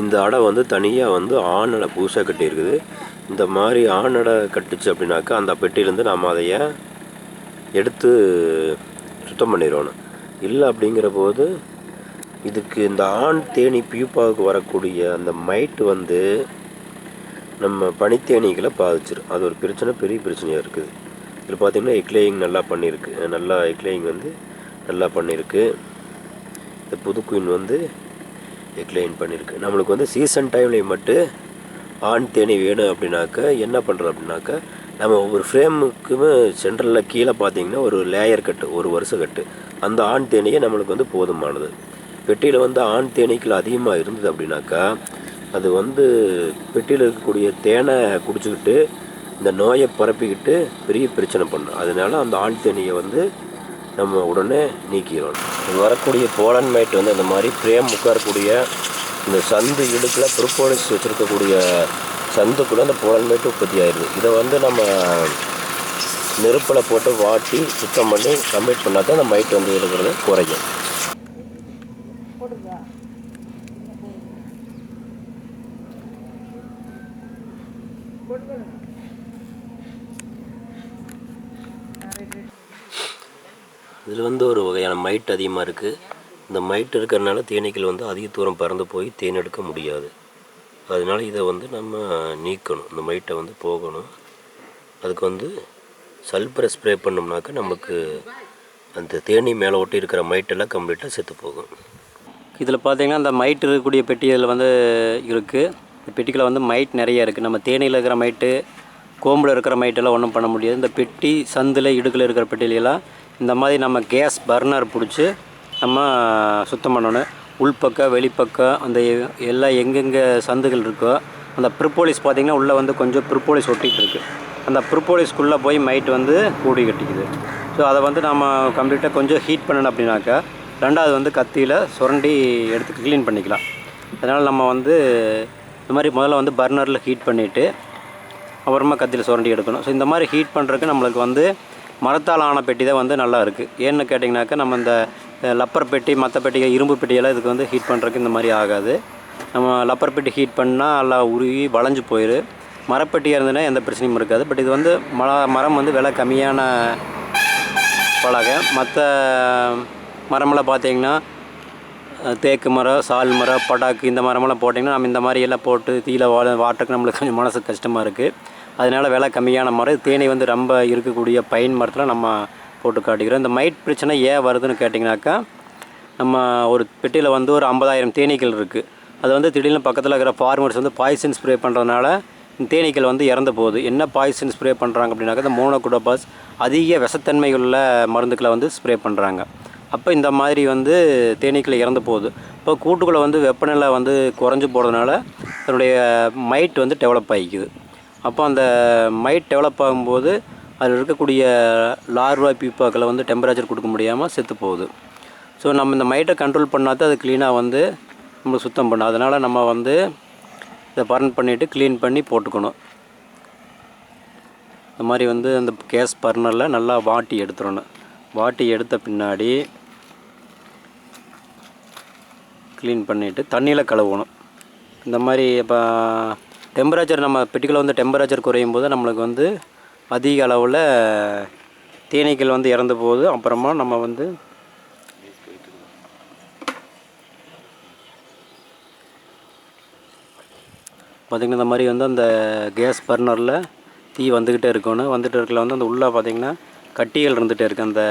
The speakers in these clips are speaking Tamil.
இந்த அடை வந்து தனியாக வந்து ஆணடை புதுசாக கட்டி இருக்குது. இந்த மாதிரி ஆணடை கட்டுச்சு அப்படின்னாக்கா அந்த பெட்டியிலேருந்து நாம் அதைய எடுத்து சுத்தம் பண்ணிடணும். இல்லை அப்படிங்கிற போது இதுக்கு இந்த ஆண் தேனி பியூப்பாவுக்கு வரக்கூடிய அந்த மைட்டு வந்து நம்ம பனித்தேனிகளை பாதிச்சிடும். அது ஒரு பிரச்சனை, பெரிய பிரச்சனையாக இருக்குது. இதில் பார்த்திங்கன்னா எக்லேயிங் நல்லா பண்ணியிருக்கு. நல்லா எக்லேயிங் வந்து நல்லா பண்ணியிருக்கு. இந்த புது குயின் வந்து எக்லேயிங் பண்ணியிருக்கு. நம்மளுக்கு வந்து சீசன் டைமில் மட்டும் ஆண் தேனி வேணும் அப்படின்னாக்கா என்ன பண்ணுறோம் அப்படின்னாக்கா, நம்ம ஒவ்வொரு ஃப்ரேமுக்குமே சென்ட்ரலில் கீழே பார்த்திங்கன்னா ஒரு லேயர் கட்டு, ஒரு வருஷ கட்டு, அந்த ஆண் தேனியை நம்மளுக்கு வந்து போதுமானது. பெட்டியில் வந்து ஆண் தேனீக்கள் அதிகமாக இருந்தது அப்படின்னாக்கா அது வந்து பெட்டியில் இருக்கக்கூடிய தேனை குடிச்சிக்கிட்டு இந்த நோயை பரப்பிக்கிட்டு பெரிய பிரச்சனை பண்ணும். அதனால அந்த ஆண் தேனியை வந்து நம்ம உடனே நீக்கிடணும். வரக்கூடிய போலன் மைட் வந்து இந்த மாதிரி ஃப்ரேம் உட்காரக்கூடிய இந்த சந்து இடுக்கில் ப்ரொப்போலிஸ் வச்சுருக்கக்கூடிய சந்துக்குள்ளே அந்த போலன் மைட்டு உற்பத்தி ஆயிடுது. இதை வந்து நம்ம நெருப்பில் போட்டு வாட்டி சுத்தம் பண்ணி கம்ப்ளீட் பண்ணால் தான் அந்த மைட் வந்து இருக்கிறது குறையும். இதில் வந்து ஒரு வகையான மைட் அதிகமாக இருக்குது. இந்த மைட் இருக்கிறதுனால தேனீக்கள் வந்து அதிக தூரம் பறந்து போய் தேன் எடுக்க முடியாது. அதனால் இதை வந்து நம்ம நீக்கணும். இந்த மைட்டை வந்து போகணும். அதுக்கு வந்து சல்பரை ஸ்ப்ரே பண்ணோம்னாக்கா நமக்கு அந்த தேனி மேலே ஒட்டி இருக்கிற மைட்டெல்லாம் கம்ப்ளீட்டாக செத்து போகும். இதில் பார்த்திங்கன்னா அந்த மைட் இருக்கக்கூடிய பெட்டியில் வந்து இருக்குது. இந்த பெட்டியில் வந்து மைட் நிறைய இருக்குது. நம்ம தேனியில் இருக்கிற மைட்டு, கோம்பில் இருக்கிற மைட்டெல்லாம் ஒன்றும் பண்ண முடியாது. இந்த பெட்டி சந்தில் இடுக்கில் இருக்கிற பெட்டியிலலாம் இந்த மாதிரி நம்ம கேஸ் பர்னர் பிடிச்சி நம்ம சுத்தம் பண்ணணும். உள்பக்கம் வெளிப்பக்கம் அந்த எல்லாம் எங்கெங்கே சந்துகள் இருக்கோ அந்த ப்ரிப்போலிஸ் பார்த்திங்கன்னா உள்ளே வந்து கொஞ்சம் ப்ரிப்போலிஸ் ஒட்டிகிட்டு இருக்குது. அந்த ப்ரிப்போலிஸ்க்குள்ளே போய் மைட் வந்து கூடி கட்டிக்குது. ஸோ அதை வந்து நம்ம கம்ப்ளீட்டாக கொஞ்சம் ஹீட் பண்ணணும் அப்படின்னாக்கா ரெண்டாவது வந்து கத்தியில் சுரண்டி எடுத்து க்ளீன் பண்ணிக்கலாம். அதனால் நம்ம வந்து இந்த மாதிரி முதல்ல வந்து பர்னரில் ஹீட் பண்ணிவிட்டு அப்புறமா கத்தியில் சுரண்டி எடுக்கணும். ஸோ இந்த மாதிரி ஹீட் பண்ணுறதுக்கு நம்மளுக்கு வந்து மரத்தால் ஆன பெட்டி தான் வந்து நல்லா இருக்குது. ஏன்னு கேட்டிங்கனாக்கா நம்ம இந்த லப்பர் பெட்டி மற்ற பெட்டிகள் இரும்பு பெட்டியெல்லாம் இதுக்கு வந்து ஹீட் பண்ணுறதுக்கு இந்த மாதிரி ஆகாது. நம்ம லப்பர் பெட்டி ஹீட் பண்ணால் நல்லா உருகி வளைஞ்சு போயிடும். மரப்பெட்டியாக இருந்ததுன்னா எந்த பிரச்சனையும் இருக்காது. பட் இது வந்து மரம் வந்து விலை கம்மியான பலகை. மற்ற மரமெல்லாம் பார்த்திங்கன்னா தேக்கு மரம், சால் மரம், படாக்கு இந்த மரமெல்லாம் போட்டிங்கன்னா நம்ம இந்த மாதிரியெல்லாம் போட்டு தீயில வாட்டுறதுக்கு நம்மளுக்கு கொஞ்சம் மனசு கஷ்டமாக இருக்குது. அதனால் விலை கம்மியான மரம். தேனி வந்து ரொம்ப இருக்கக்கூடிய பைன் மரத்தில் நம்ம போட்டு காட்டிக்கிறோம். இந்த மைட் பிரச்சனை ஏன் வருதுன்னு கேட்டிங்கனாக்கா, நம்ம ஒரு பெட்டியில் வந்து ஒரு 50,000 தேனீக்கள் இருக்குது. அது வந்து திடீர்னு பக்கத்தில் இருக்கிற ஃபார்மர்ஸ் வந்து பாய்சன் ஸ்ப்ரே பண்ணுறதுனால தேனீக்கள் வந்து இறந்து போகுது. என்ன பாய்சன் ஸ்ப்ரே பண்ணுறாங்க அப்படின்னாக்கா இந்த மோனோகுடோபாஸ் அதிக விஷத்தன்மை உள்ள மருந்துக்களை வந்து ஸ்ப்ரே பண்ணுறாங்க. அப்போ இந்த மாதிரி வந்து தேனீக்கள் இறந்து போகுது. இப்போ கூட்டுக்குள்ளே வந்து வெப்பநிலை வந்து குறைஞ்சி போகிறதுனால அதனுடைய மைட் வந்து டெவலப் ஆகிக்குது. அப்போ அந்த மைட் டெவலப் ஆகும்போது அதில் இருக்கக்கூடிய லார்வா பீப்பாக்களை வந்து டெம்பரேச்சர் கொடுக்க முடியாமல் செத்து போகுது. ஸோ நம்ம இந்த மைட்டை கண்ட்ரோல் பண்ணால் தான் அது க்ளீனாக வந்து நம்ம சுத்தம் பண்ணணும். அதனால் நம்ம வந்து இதை பர்ன் பண்ணிவிட்டு க்ளீன் பண்ணி போட்டுக்கணும். இந்த மாதிரி வந்து அந்த கேஸ் பர்னரில் நல்லா வாட்டி எடுத்துடணும். வாட்டி எடுத்த பின்னாடி க்ளீன் பண்ணிவிட்டு தண்ணியில் கழுவணும். இந்த மாதிரி இப்போ டெம்பரேச்சர் நம்ம பெட்டிக்குள்ள வந்து டெம்பரேச்சர் குறையும் போது நம்மளுக்கு வந்து அதிக அளவில் தேனீக்கள் வந்து இறந்து போகுது. அப்புறமா நம்ம வந்து பார்த்திங்கன்னா இந்த மாதிரி வந்து அந்த கேஸ் பர்னரில் தீ வந்துக்கிட்டே இருக்கணும். வந்துட்டு இருக்கல வந்து அந்த உள்ளே பார்த்திங்கன்னா கட்டிகள் இருந்துகிட்டே இருக்குது. அந்த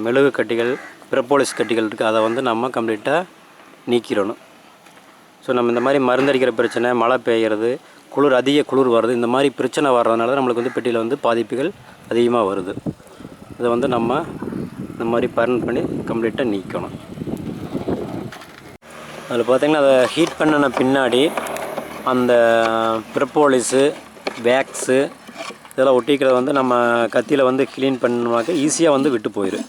மெழுகு கட்டிகள், ப்ரொப்போலிஸ் கட்டிகள் இருக்குது. அதை வந்து நம்ம கம்ப்ளீட்டாக நீக்கிடணும். ஸோ நம்ம இந்த மாதிரி மருந்தடிக்கிற பிரச்சனை, மழை பெய்கிறது, அதிக குளிர் வருது, இந்த மாதிரி பிரச்சனை வர்றதுனால நம்மளுக்கு வந்து பெட்டியில் வந்து பாதிப்புகள் அதிகமாக வருது. இதை வந்து நம்ம இந்த மாதிரி பர்ன் பண்ணி கம்ப்ளீட்டாக நீக்கணும். அதில் பார்த்திங்கன்னா அதை ஹீட் பண்ணின பின்னாடி அந்த ப்ரொப்போலிஸு, வேக்ஸு இதெல்லாம் ஒட்டிக்கிறத வந்து நம்ம கத்தியில் வந்து க்ளீன் பண்ணாக்க ஈஸியாக வந்து விட்டு போயிடும்.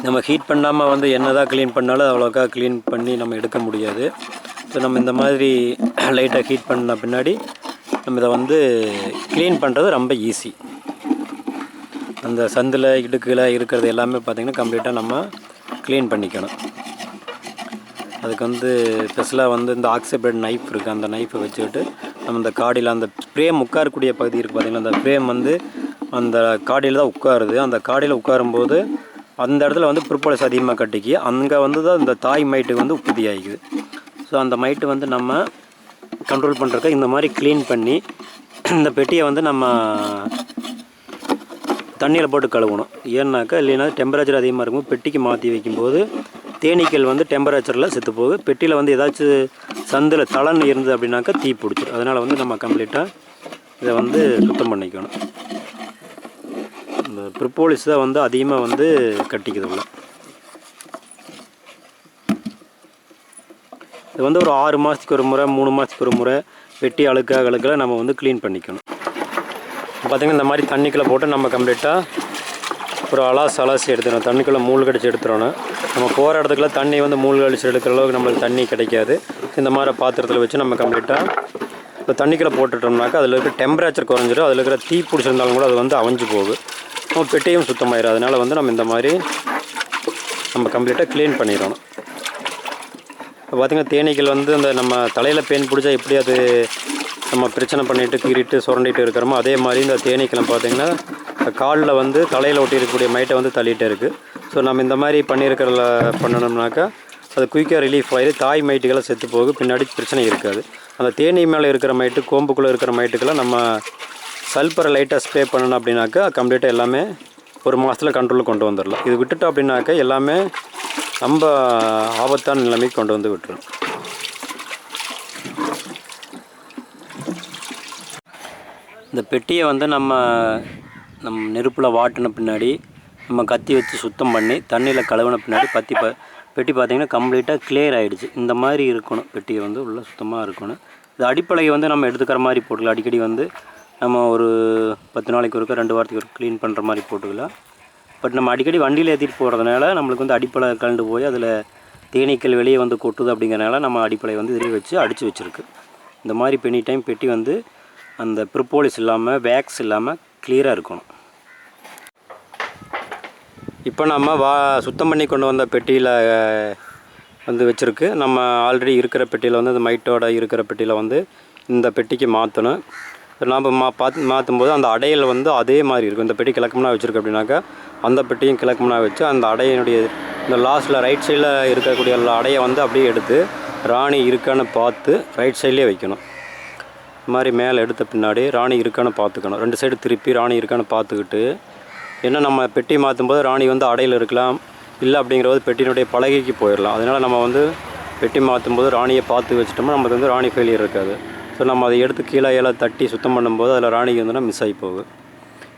நம்ம ஹீட் பண்ணாமல் வந்து என்ன தான் க்ளீன் பண்ணாலும் அவ்வளோக்கா க்ளீன் பண்ணி நம்ம எடுக்க முடியாது. ஸோ நம்ம இந்த மாதிரி லைட்டாக ஹீட் பண்ண பின்னாடி நம்ம இதை வந்து க்ளீன் பண்ணுறது ரொம்ப ஈஸி. அந்த சந்தில் இடுக்கில் இருக்கிறது எல்லாமே பார்த்திங்கன்னா கம்ப்ளீட்டாக நம்ம க்ளீன் பண்ணிக்கணும். அதுக்கு வந்து ஸ்பெஷலாக வந்து இந்த ஆக்சிபைட் நைஃப் இருக்குது. அந்த நைஃபை வச்சுக்கிட்டு நம்ம இந்த காடியில் அந்த ஃப்ரேம் உட்காரக்கூடிய பகுதி இருக்குது பார்த்திங்கன்னா, அந்த ஃப்ரேம் வந்து அந்த காடியில் தான் உட்காருது. அந்த காடியில் உட்காரும்போது அந்த இடத்துல வந்து ப்ரொப்போலிஸ் அதிகமாக கட்டிக்கி அங்கே வந்து தான் இந்த தாய் மைட்டுக்கு வந்து உற்பத்தி ஆகிக்குது. ஸோ அந்த மைட்டு வந்து நம்ம கண்ட்ரோல் பண்ணுறதுக்கு இந்த மாதிரி க்ளீன் பண்ணி இந்த பெட்டியை வந்து நம்ம தண்ணியில் போட்டு கழுவணும். ஏன்னாக்கா இல்லைன்னா டெம்பரேச்சர் அதிகமாக இருக்கும், பெட்டிக்கு மாற்றி வைக்கும்போது தேனீக்கள் வந்து டெம்பரேச்சரில் செத்து போகுது. பெட்டியில் வந்து ஏதாச்சும் சந்தில் தளன்னு இருந்தது அப்படின்னாக்கா தீ பிடிச்சிடும். அதனால் வந்து நம்ம கம்ப்ளீட்டாக இதை வந்து சுத்தம் பண்ணிக்கணும். இந்த ப்ரொப்போலிஸ் தான் வந்து அதிகமாக வந்து கட்டிக்குது உள்ள. இது வந்து ஒரு 6 மாதத்துக்கு ஒரு முறை 3 மாதத்துக்கு ஒரு முறை வெட்டி அழுக்காக நம்ம வந்து க்ளீன் பண்ணிக்கணும். பார்த்திங்கன்னா இந்த மாதிரி தண்ணிக்குள்ளே போட்டு நம்ம கம்ப்ளீட்டாக ஒரு அலாசி எடுத்துடணும். தண்ணிக்குள்ளே மூழ்கடிச்சு எடுத்துடணும். நம்ம போகிற இடத்துக்குள்ள தண்ணி வந்து மூழ்கடிச்சு எடுக்கிற அளவுக்கு நம்மளுக்கு தண்ணி கிடைக்காது. இந்த மாதிரி பாத்திரத்தில் வச்சு நம்ம கம்ப்ளீட்டாக இப்போ தண்ணிக்குள்ளே போட்டுட்டோம்னாக்கா அதில் இருக்கிற டெம்பரேச்சர் குறைஞ்சிடும். அதில் இருக்கிற தீ பிடிச்சிருந்தாலும் கூட அது வந்து அவிஞ்சு போகும். நம்ம பெட்டியும் சுத்தமாயிடும். அதனால் வந்து நம்ம இந்த மாதிரி நம்ம கம்ப்ளீட்டாக க்ளீன் பண்ணிடணும். இப்போ பார்த்திங்கன்னா தேனீக்கள் வந்து அந்த நம்ம தலையில் பேன் பிடிச்சா எப்படி அது நம்ம பிரச்சனை பண்ணிவிட்டு கீறிட்டு சுரண்டிட்டு இருக்கிறோமோ அதே மாதிரி இந்த தேனீக்களை பார்த்திங்கன்னா காலில் வந்து தலையில் ஒட்டி இருக்கக்கூடிய மைட்டை வந்து தள்ளிகிட்டே இருக்குது. ஸோ நம்ம இந்த மாதிரி பண்ணியிருக்கிறத பண்ணணும்னாக்கா அது குயிக்காக ரிலீஃப் ஆகி தாய் மைட்டுகளை செத்து போகும், பின்னாடி பிரச்சனை இருக்காது. அந்த தேனீ மேலே இருக்கிற மைட்டு கோம்புக்குள்ளே இருக்கிற மைட்டுக்கெல்லாம் நம்ம சல்பரை லைட்டாக ஸ்ப்ரே பண்ணணும் அப்படின்னாக்கா கம்ப்ளீட்டாக எல்லாமே ஒரு மாதத்தில் கண்ட்ரோலுக்கு கொண்டு வந்துடலாம். இது விட்டுட்டோம் அப்படின்னாக்கா எல்லாமே ரொம்ப ஆபத்தான நிலைமைக்கு கொண்டு வந்து விட்டுரும். இந்த பெட்டியை வந்து நம்ம நெருப்பில் வாட்டின பின்னாடி நம்ம கத்தி வச்சு சுத்தம் பண்ணி தண்ணியில் கழுவின பின்னாடி பெட்டி பார்த்திங்கன்னா கம்ப்ளீட்டாக கிளியர் ஆகிடுச்சு. இந்த மாதிரி இருக்கணும். பெட்டியை வந்து உள்ள சுத்தமாக இருக்கணும். இது அடிப்படையை வந்து நம்ம எடுத்துக்கிற மாதிரி போட்டுக்கலாம். அடிக்கடி வந்து நம்ம ஒரு 10 நாளைக்கு ஒருக்கா 2 வாரத்துக்கு ஒரு க்ளீன் பண்ணுற மாதிரி போட்டுக்கலாம். பட் நம்ம அடிக்கடி வண்டியில் ஏற்றிட்டு போகிறதுனால நம்மளுக்கு வந்து அடிப்படை கலந்து போய் அதில் தேனீக்கள் வெளியே வந்து கொட்டுது. அப்படிங்கிறனால நம்ம அடிப்படை வந்து இதில் வச்சு அடித்து வச்சுருக்கு. இந்த மாதிரி எனி டைம் பெட்டி வந்து அந்த ப்ரொப்போலிஸ் இல்லாமல் வேக்ஸ் இல்லாமல் கிளியராக இருக்கணும். இப்போ நம்ம சுத்தம் பண்ணி கொண்டு வந்த பெட்டியில் வந்து வச்சுருக்கு. நம்ம ஆல்ரெடி இருக்கிற பெட்டியில் வந்து அந்த மைட்டோட இருக்கிற பெட்டியில் வந்து இந்த பெட்டிக்கு மாற்றணும். நாம் மாற்றும்போது அந்த அடையில் வந்து அதே மாதிரி இருக்கும். இந்த பெட்டி கிழக்குமனா வச்சுருக்கு அப்படின்னாக்கா அந்த பெட்டியும் கிழக்குமனா வச்சு அந்த அடையினுடைய இந்த லாஸ்ட்டில் ரைட் சைடில் இருக்கக்கூடிய அடையை வந்து அப்படியே எடுத்து ராணி இருக்கான்னு பார்த்து ரைட் சைட்லேயே வைக்கணும். இந்த மாதிரி மேலே எடுத்த பின்னாடி ராணி இருக்கான்னு பார்த்துக்கணும். 2 சைடு திருப்பி ராணி இருக்கான்னு பார்த்துக்கிட்டு, ஏன்னா நம்ம பெட்டி மாற்றும்போது ராணி வந்து அடையில் இருக்கலாம், இல்லை அப்படிங்கிறது பெட்டியினுடைய பலகைக்கு போயிடலாம். அதனால் நம்ம வந்து பெட்டி மாற்றும்போது ராணியை பார்த்து வச்சுட்டோம்னா நமக்கு வந்து ராணி ஃபெயிலியர் இருக்காது. ஸோ நம்ம அதை எடுத்து கீழே தட்டி சுத்தம் பண்ணும்போது அதில் ராணி இருந்ததுன்னா மிஸ் ஆகி போகும்.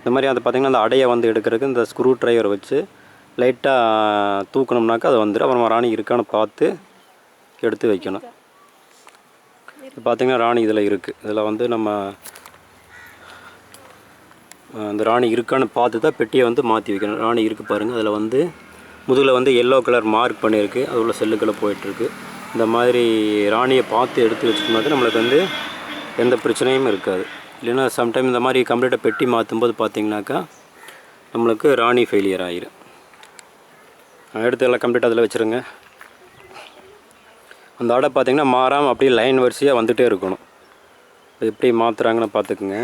இந்த மாதிரி அந்த பார்த்திங்கன்னா அந்த அடையை வந்து எடுக்கிறதுக்கு இந்த ஸ்க்ரூ ட்ரைவர் வச்சு லைட்டாக தூக்கணும்னாக்கா அது வந்துடும். அப்புறம் ராணி இருக்கான்னு பார்த்து எடுத்து வைக்கணும். இப்போ பார்த்திங்கன்னா ராணி இதில் இருக்குது. இதில் வந்து நம்ம அந்த ராணி இருக்கான்னு பார்த்து தான் பெட்டியை வந்து மாற்றி வைக்கணும். ராணி இருக்குது பாருங்கள். அதில் வந்து முதுகில் வந்து எல்லோ கலர் மார்க் பண்ணியிருக்கு. அது உள்ள செல்லுக்களை போயிட்டுருக்கு. இந்த மாதிரி ராணியை பார்த்து எடுத்து வச்சுட்டோம்னா நம்மளுக்கு வந்து எந்த பிரச்சனையும் இருக்காது. இல்லைன்னா சம்டைம் இந்த மாதிரி கம்ப்ளீட்டாக பெட்டி மாற்றும்போது பார்த்திங்கனாக்கா நம்மளுக்கு ராணி ஃபெயிலியர் ஆகிரும். எடுத்து எல்லாம் கம்ப்ளீட்டாக அதில் வச்சுருங்க. அந்த அடை பார்த்திங்கன்னா மாறாமல் அப்படியே லைன் வரிசையாக வந்துகிட்டே இருக்கணும். எப்படி மாற்றுறாங்கன்னு பார்த்துக்குங்க.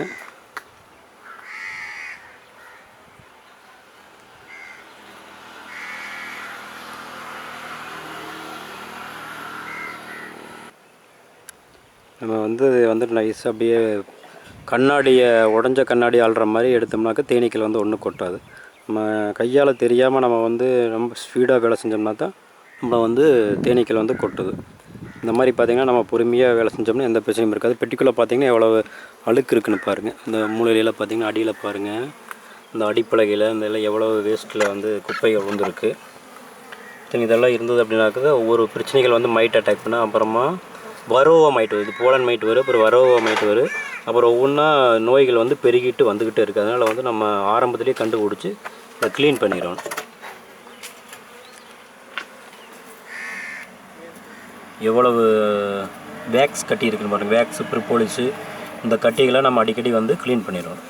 நம்ம வந்து நைஸாக அப்படியே கண்ணாடியை உடஞ்ச கண்ணாடி ஆள்ற மாதிரி எடுத்தோம்னாக்கா தேனீக்கள் வந்து ஒன்றும் கொட்டாது. நம்ம கையால் தெரியாமல் நம்ம வந்து ரொம்ப ஸ்பீடாக வேலை செஞ்சோம்னா தான் நம்ம வந்து தேனீக்கள் வந்து கொட்டுது. இந்த மாதிரி பார்த்திங்கன்னா நம்ம பொறுமையாக வேலை செஞ்சோம்னா எந்த பிரச்சனையும் இருக்காது. பெட்டிக்குள்ளே பார்த்திங்கன்னா எவ்வளோ அழுக்கு இருக்குதுன்னு பாருங்கள். இந்த மூலையில் பார்த்திங்கன்னா அடியில் பாருங்கள், இந்த அடிப்பலகையில் இந்த எல்லாம் எவ்வளோ வேஸ்ட்டில் வந்து குப்பைகள் வந்துருக்கு. இதெல்லாம் இருந்தது அப்படின்னாக்கா ஒவ்வொரு பிரச்சனைகள் வந்து மைட் அட்டாக் பண்ண, அப்புறமா வரோவா மைட் வருது, போலன் மைட் வரும், அப்புறம் வரோவா மைட் வரும், அப்புறம் ஒவ்வொன்றா நோய்கள் வந்து பெருகிட்டு வந்துக்கிட்டே இருக்குது. அதனால் வந்து நம்ம ஆரம்பத்துலேயே கண்டுபிடிச்சி அதை க்ளீன் பண்ணிடணும். எவ்வளவு வேக்ஸ் கட்டி இருக்குன்னு பாருங்கள். வேக்ஸு ப்ரொப்போலிஸு இந்த கட்டிகளை நம்ம அடிக்கடி வந்து க்ளீன் பண்ணிடணும்.